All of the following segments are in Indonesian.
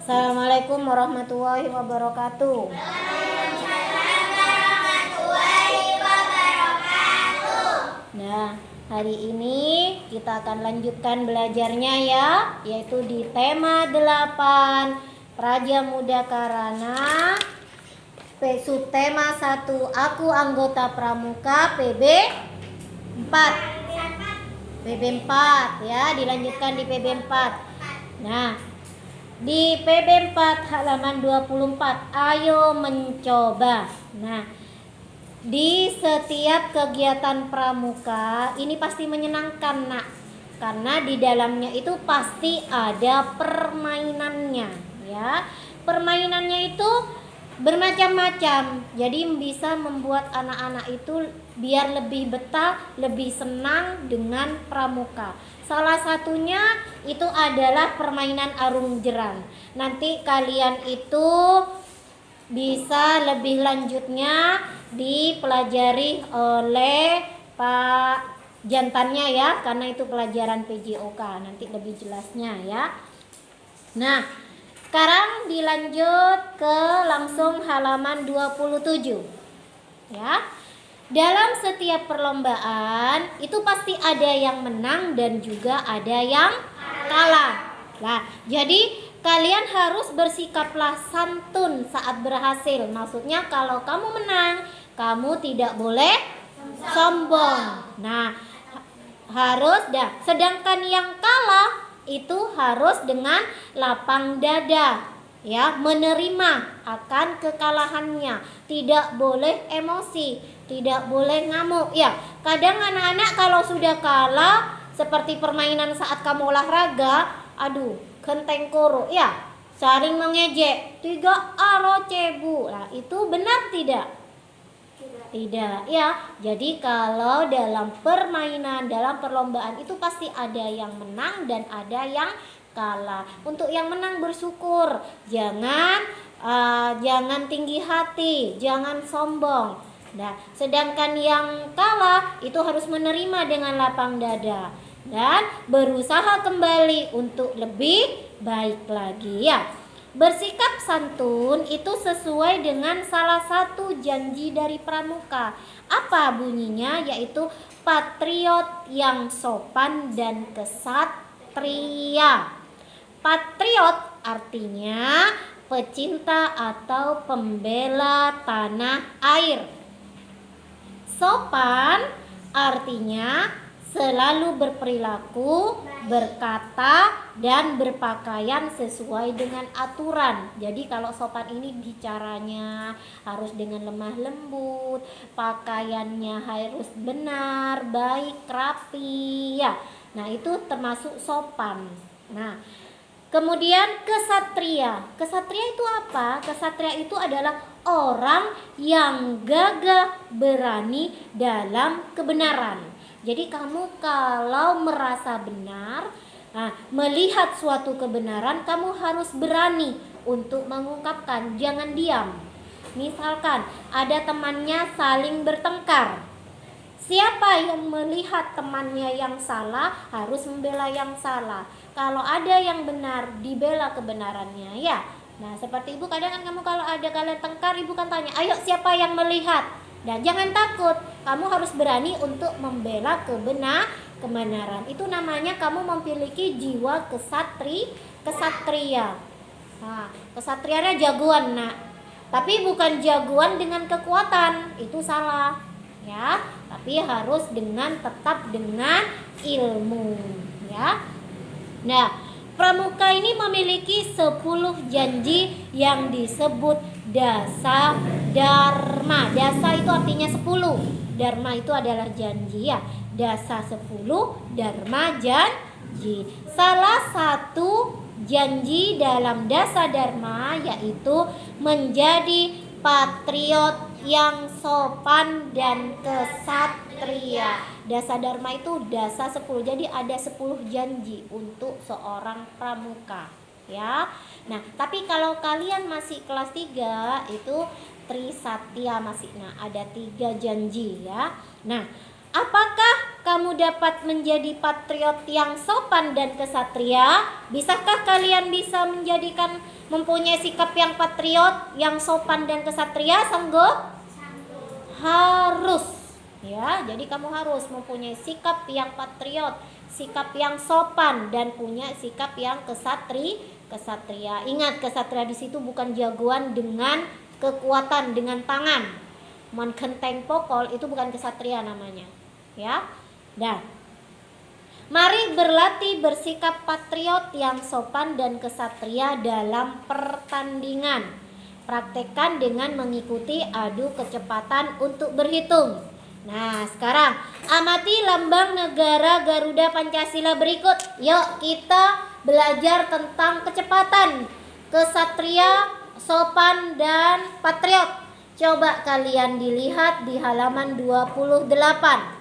Assalamualaikum warahmatullahi wabarakatuh. Nah, hari ini kita akan lanjutkan belajarnya ya, yaitu di tema 8 Praja Muda Karana, subtema 1 Aku Anggota Pramuka, PB 4 ya, dilanjutkan di PB 4. Nah, di PB 4 halaman 24, ayo mencoba. Nah, di setiap kegiatan pramuka ini pasti menyenangkan, Nak. Karena di dalamnya itu pasti ada permainannya, ya. Permainannya itu bermacam-macam. Jadi bisa membuat anak-anak itu biar lebih betah, lebih senang dengan pramuka. Salah satunya itu adalah permainan arung jeram. Nanti kalian itu bisa lebih lanjutnya dipelajari oleh Pak Jantannya ya, karena itu pelajaran PJOK, nanti lebih jelasnya ya. Nah, sekarang dilanjut ke langsung halaman 27 ya. Dalam setiap perlombaan itu pasti ada yang menang dan juga ada yang kalah. Nah, jadi kalian harus bersikaplah santun saat berhasil. Maksudnya kalau kamu menang, kamu tidak boleh sombong. Nah, harus sedangkan yang kalah itu harus dengan lapang dada, ya, menerima akan kekalahannya, tidak boleh emosi, tidak boleh ngamuk. Ya, kadang anak-anak kalau sudah kalah seperti permainan saat kamu olahraga, aduh, genteng koro, ya, saling mengejek, 3 aro cebu. Nah, itu benar tidak? Tidak ya. Jadi kalau dalam permainan, dalam perlombaan itu pasti ada yang menang dan ada yang kalah. Untuk yang menang bersyukur, jangan tinggi hati, jangan sombong. Nah, sedangkan yang kalah itu harus menerima dengan lapang dada dan berusaha kembali untuk lebih baik lagi ya. Bersikap santun itu sesuai dengan salah satu janji dari pramuka. Apa bunyinya? Yaitu patriot yang sopan dan kesatria. Patriot artinya pecinta atau pembela tanah air. Sopan artinya selalu berperilaku, berkata, dan berpakaian sesuai dengan aturan. Jadi kalau sopan ini bicaranya harus dengan lemah lembut, pakaiannya harus benar, baik, rapi ya. Nah, itu termasuk sopan. Nah, kemudian kesatria. Kesatria itu apa? Kesatria itu adalah orang yang gagah berani dalam kebenaran. Jadi kamu kalau merasa benar, melihat suatu kebenaran, kamu harus berani untuk mengungkapkan, jangan diam. Misalkan ada temannya saling bertengkar, siapa yang melihat temannya yang salah harus membela yang salah. Kalau ada yang benar, dibela kebenarannya ya. Nah, seperti ibu kadang kan kamu kalau ada kalian tengkar, ibu kan tanya, ayo siapa yang melihat? Dan jangan takut, kamu harus berani untuk membela kebenaran. Itu namanya kamu memiliki jiwa kesatria. Nah, kesatrianya jagoan, Nak. Tapi bukan jagoan dengan kekuatan, itu salah. Ya, tapi harus tetap dengan ilmu, ya. Nah, pramuka ini memiliki 10 janji yang disebut dasa dharma. Dasa itu artinya 10. Dharma itu adalah janji ya. Dasa 10, dharma janji. Salah satu janji dalam dasa dharma yaitu menjadi patriot yang sopan dan kesatria. Dasa dharma itu dasa 10. Jadi ada 10 janji untuk seorang pramuka ya. Nah, tapi kalau kalian masih kelas 3 itu Trisatya masih. Nah, ada 3 janji ya. Nah, apakah kamu dapat menjadi patriot yang sopan dan kesatria? Bisakah kalian bisa mempunyai sikap yang patriot, yang sopan dan kesatria? Sanggup? Harus. Ya, jadi kamu harus mempunyai sikap yang patriot, sikap yang sopan, dan punya sikap yang kesatria. Ingat, kesatria di situ bukan jagoan dengan kekuatan, dengan tangan. Menkenteng pokol itu bukan kesatria namanya. Ya. Dan mari berlatih bersikap patriot yang sopan dan kesatria dalam pertandingan. Praktekkan dengan mengikuti adu kecepatan untuk berhitung. Nah, sekarang amati lambang negara Garuda Pancasila berikut. Yuk kita belajar tentang kecepatan, kesatria, sopan, dan patriot. Coba kalian dilihat di halaman 28.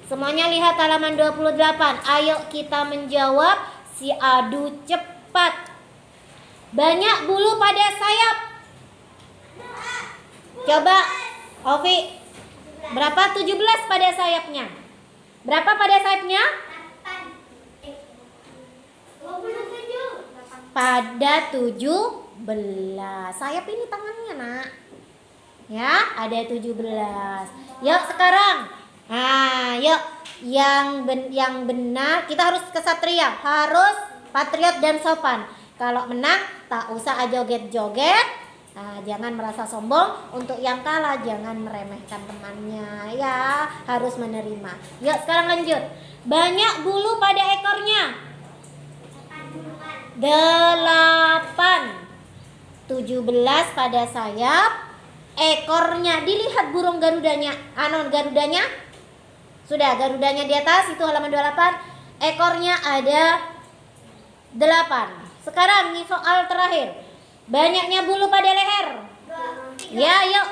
Semuanya lihat halaman 28. Ayo kita menjawab si adu cepat. Banyak bulu pada sayap. Coba Ovi, berapa 17 pada sayapnya? Berapa pada sayapnya? 27. Pada 17. Sayap ini tangannya, Nak. Ya, ada 17. Yuk sekarang. Nah, yuk yang benar kita harus kesatria, harus patriot dan sopan. Kalau menang tak usah joget-joget. Nah, jangan merasa sombong. Untuk yang kalah jangan meremehkan temannya, ya, harus menerima. Yuk sekarang lanjut. Banyak bulu pada ekornya. 8. 17 pada sayap. Ekornya dilihat burung garudanya. Garudanya sudah, garudanya di atas, itu halaman 28. Ekornya ada 8. Sekarang ini soal terakhir. Banyaknya bulu pada leher. Ya, yuk.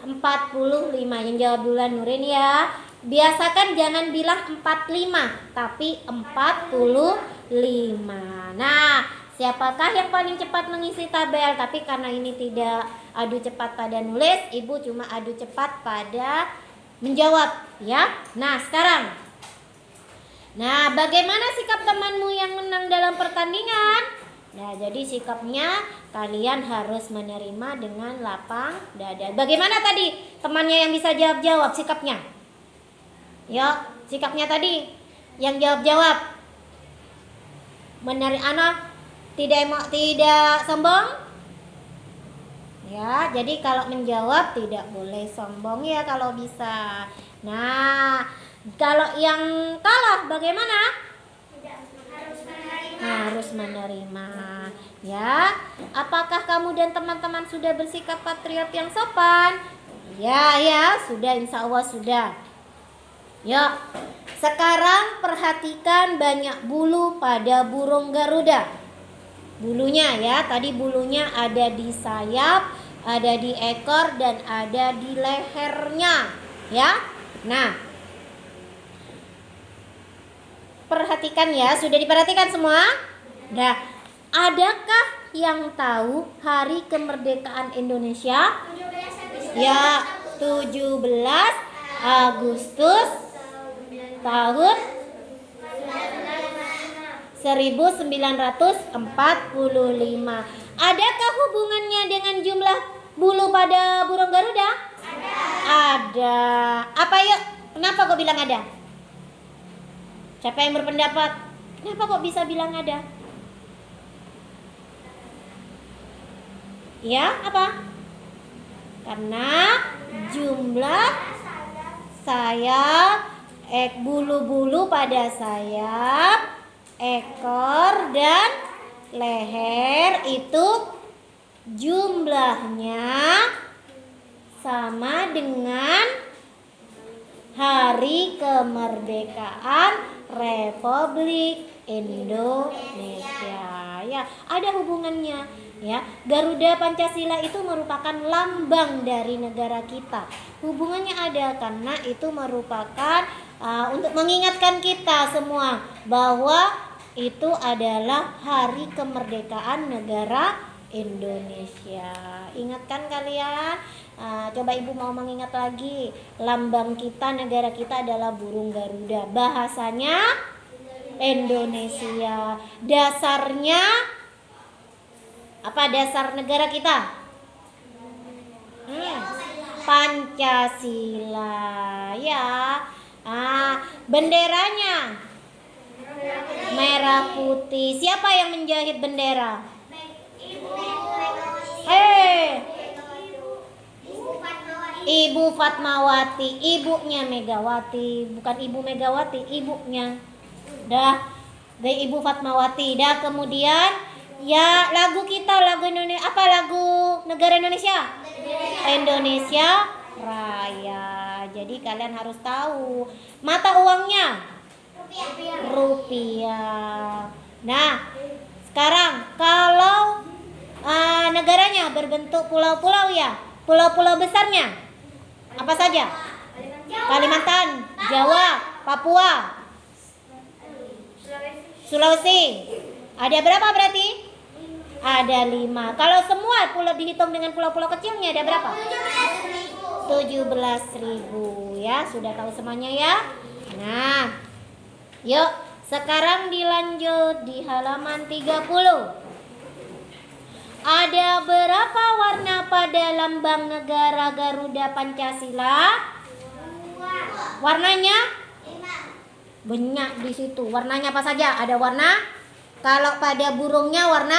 45. Yang jawab duluan Nurin ya. Biasakan jangan bilang 45, tapi 45. Nah, siapakah yang paling cepat mengisi tabel? Tapi karena ini tidak adu cepat pada nulis, Ibu cuma adu cepat pada menjawab, ya. Nah, sekarang. Nah, bagaimana sikap temanmu yang menang dalam pertandingan? Nah, jadi sikapnya kalian harus menerima dengan lapang dada. Bagaimana tadi temannya yang bisa jawab-jawab sikapnya? Ya, sikapnya tadi yang jawab-jawab. Tidak sombong. Ya, jadi kalau menjawab tidak boleh sombong ya kalau bisa. Nah, kalau yang kalah bagaimana? Harus menerima. Ya, apakah kamu dan teman-teman sudah bersikap patriot yang sopan? Ya, sudah, insya Allah sudah. Yuk, sekarang perhatikan banyak bulu pada burung Garuda. Bulunya ya, tadi bulunya ada di sayap, ada di ekor, dan ada di lehernya, ya. Nah, perhatikan ya, sudah diperhatikan semua? Nah, adakah yang tahu hari kemerdekaan Indonesia? Ya, 17 Agustus tahun 1945. Adakah hubungannya dengan jumlah bulu pada burung Garuda? Ada. Apa yuk? Kenapa kok bilang ada? Siapa yang berpendapat? Kenapa kok bisa bilang ada? Ya, apa? Karena jumlah sayap, bulu-bulu pada sayap, ekor, dan leher itu jumlahnya sama dengan hari kemerdekaan Republik Indonesia. Ya, ada hubungannya. Ya, Garuda Pancasila itu merupakan lambang dari negara kita. Hubungannya ada karena itu merupakan untuk mengingatkan kita semua bahwa itu adalah hari kemerdekaan negara Indonesia. Ingatkan kalian? Coba ibu mau mengingat lagi. Lambang kita, negara kita adalah burung Garuda. Bahasanya Indonesia. Dasarnya apa dasar negara kita? Pancasila ya. Benderanya merah putih. Siapa yang menjahit bendera? Ibu Fatmawati, ibunya Megawati, bukan Ibu Megawati, ibunya. Dari Ibu Fatmawati. Kemudian ya lagu kita, lagu Indonesia, apa lagu negara Indonesia? Indonesia Raya. Jadi kalian harus tahu. Mata uangnya rupiah. Nah, sekarang kalau negaranya berbentuk pulau-pulau ya. Pulau-pulau besarnya apa saja? Kalimantan, Jawa, Papua, Sulawesi. Ada berapa berarti? Ada 5. Kalau semua pulau dihitung dengan pulau-pulau kecilnya ada berapa? 17.000 ya. Sudah tahu semuanya ya. Nah, yuk sekarang dilanjut di halaman 30. Ada berapa warna pada lambang negara Garuda Pancasila? Warnanya? Banyak di situ. Warnanya apa saja? Ada warna. Kalau pada burungnya warna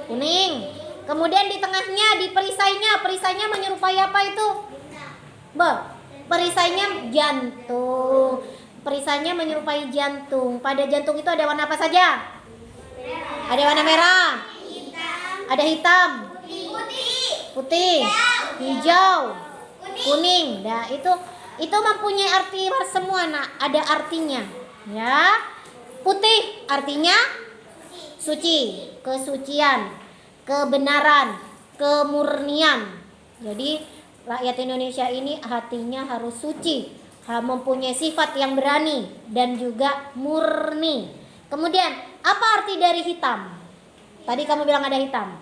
kuning. Kemudian di tengahnya, di perisainya menyerupai apa itu? Perisainya jantung. Perisainya menyerupai jantung. Pada jantung itu ada warna apa saja? Ada warna merah. Ada hitam, putih, hijau, kuning. Nah, itu mempunyai arti semua, nak. Ada artinya, ya. Putih artinya suci, kesucian, kebenaran, kemurnian. Jadi rakyat Indonesia ini hatinya harus suci, mempunyai sifat yang berani dan juga murni. Kemudian apa arti dari hitam? Tadi kamu bilang ada hitam.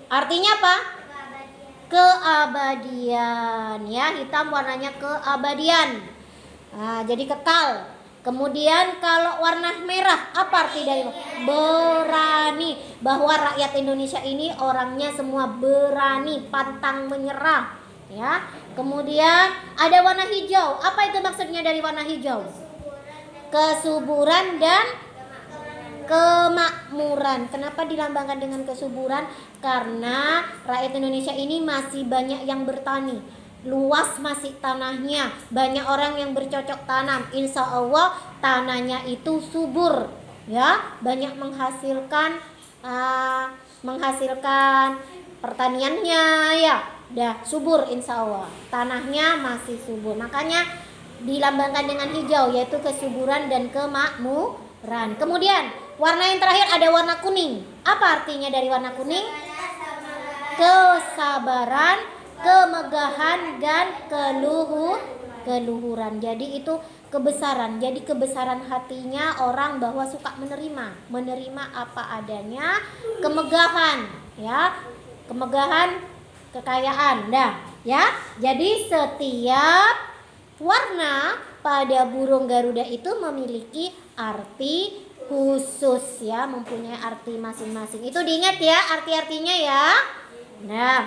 Artinya apa? Keabadian ya. Hitam warnanya keabadian. Jadi kekal. Kemudian kalau warna merah, apa arti dari berani? Bahwa rakyat Indonesia ini orangnya semua berani, pantang menyerah ya. Kemudian ada warna hijau. Apa itu maksudnya dari warna hijau? Kesuburan dan kemakmuran. Kenapa dilambangkan dengan kesuburan? Karena rakyat Indonesia ini masih banyak yang bertani, luas masih tanahnya, banyak orang yang bercocok tanam. Insya Allah tanahnya itu subur, ya, banyak menghasilkan pertaniannya, ya, subur. Insya Allah tanahnya masih subur. Makanya dilambangkan dengan hijau, yaitu kesuburan dan kemakmuran. Kemudian warna yang terakhir ada warna kuning. Apa artinya dari warna kuning? Kesabaran, kemegahan, dan keluhuran. Jadi itu kebesaran. Jadi kebesaran hatinya orang bahwa suka menerima apa adanya. Kemegahan, ya, kemegahan, kekayaan. Ya. Jadi setiap warna pada burung Garuda itu memiliki arti khusus ya, mempunyai arti masing-masing. Itu diingat ya arti-artinya ya. Nah,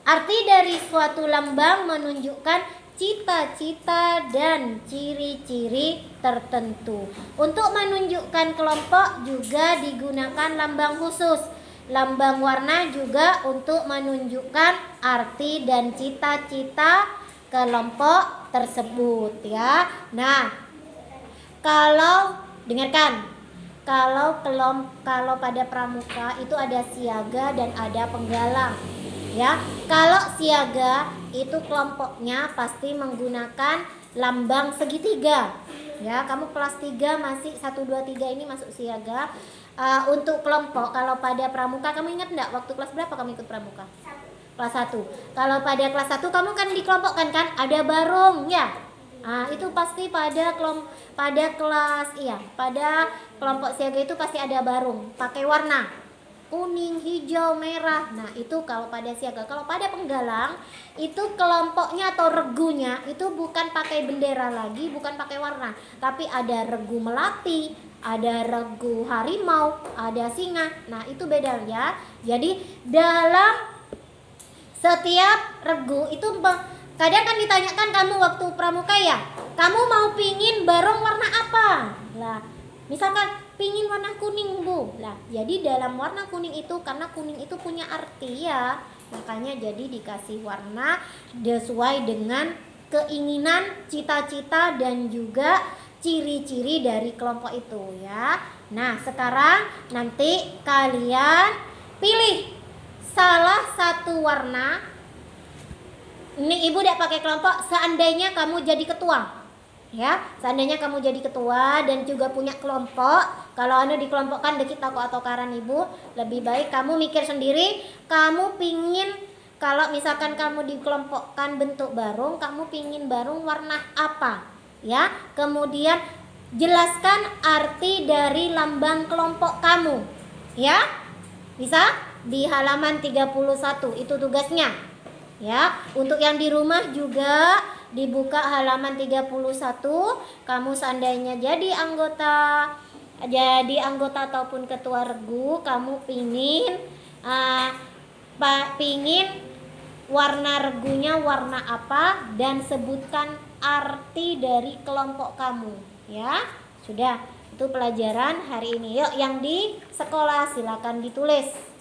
arti dari suatu lambang menunjukkan cita-cita dan ciri-ciri tertentu. Untuk menunjukkan kelompok juga digunakan lambang khusus. Lambang warna juga untuk menunjukkan arti dan cita-cita kelompok tersebut ya. Nah, dengarkan, kalau pada pramuka itu ada siaga dan ada penggalang, ya. Kalau siaga itu kelompoknya pasti menggunakan lambang segitiga, ya. Kamu kelas 3 masih 1, 2, 3 ini masuk siaga. Untuk kelompok, kalau pada pramuka kamu ingat enggak waktu kelas berapa kamu ikut pramuka? Kelas 1. Kalau pada kelas 1 kamu kan dikelompokkan kan, ada barung ya. Itu pasti pada kelompok siaga itu pasti ada barung, pakai warna. kuning, hijau, merah. Nah, itu kalau pada siaga. Kalau pada penggalang, itu kelompoknya atau regunya itu bukan pakai bendera lagi, bukan pakai warna, tapi ada regu melati, ada regu harimau, ada singa. Nah, itu beda ya. Jadi dalam setiap regu itu kadang kan ditanyakan kamu waktu pramuka ya, kamu mau pingin barong warna apa? Lah, misalkan pingin warna kuning Bu. Lah, jadi dalam warna kuning itu, karena kuning itu punya arti ya, makanya jadi dikasih warna sesuai dengan keinginan, cita-cita dan juga ciri-ciri dari kelompok itu ya. Nah, sekarang nanti kalian pilih salah satu warna. Ini ibu tidak pakai kelompok, seandainya kamu jadi ketua ya, seandainya kamu jadi ketua dan juga punya kelompok. Kalau anda dikelompokkan dikit toko atau karan ibu, lebih baik kamu mikir sendiri. Kamu pingin, kalau misalkan kamu dikelompokkan bentuk barung, kamu pingin barung warna apa ya, kemudian jelaskan arti dari lambang kelompok kamu ya. Bisa di halaman 31, itu tugasnya ya. Untuk yang di rumah juga dibuka halaman 31. Kamu seandainya jadi anggota ataupun ketua regu, kamu pingin warna regunya warna apa dan sebutkan arti dari kelompok kamu ya. Sudah, itu pelajaran hari ini. Yuk yang di sekolah silakan ditulis.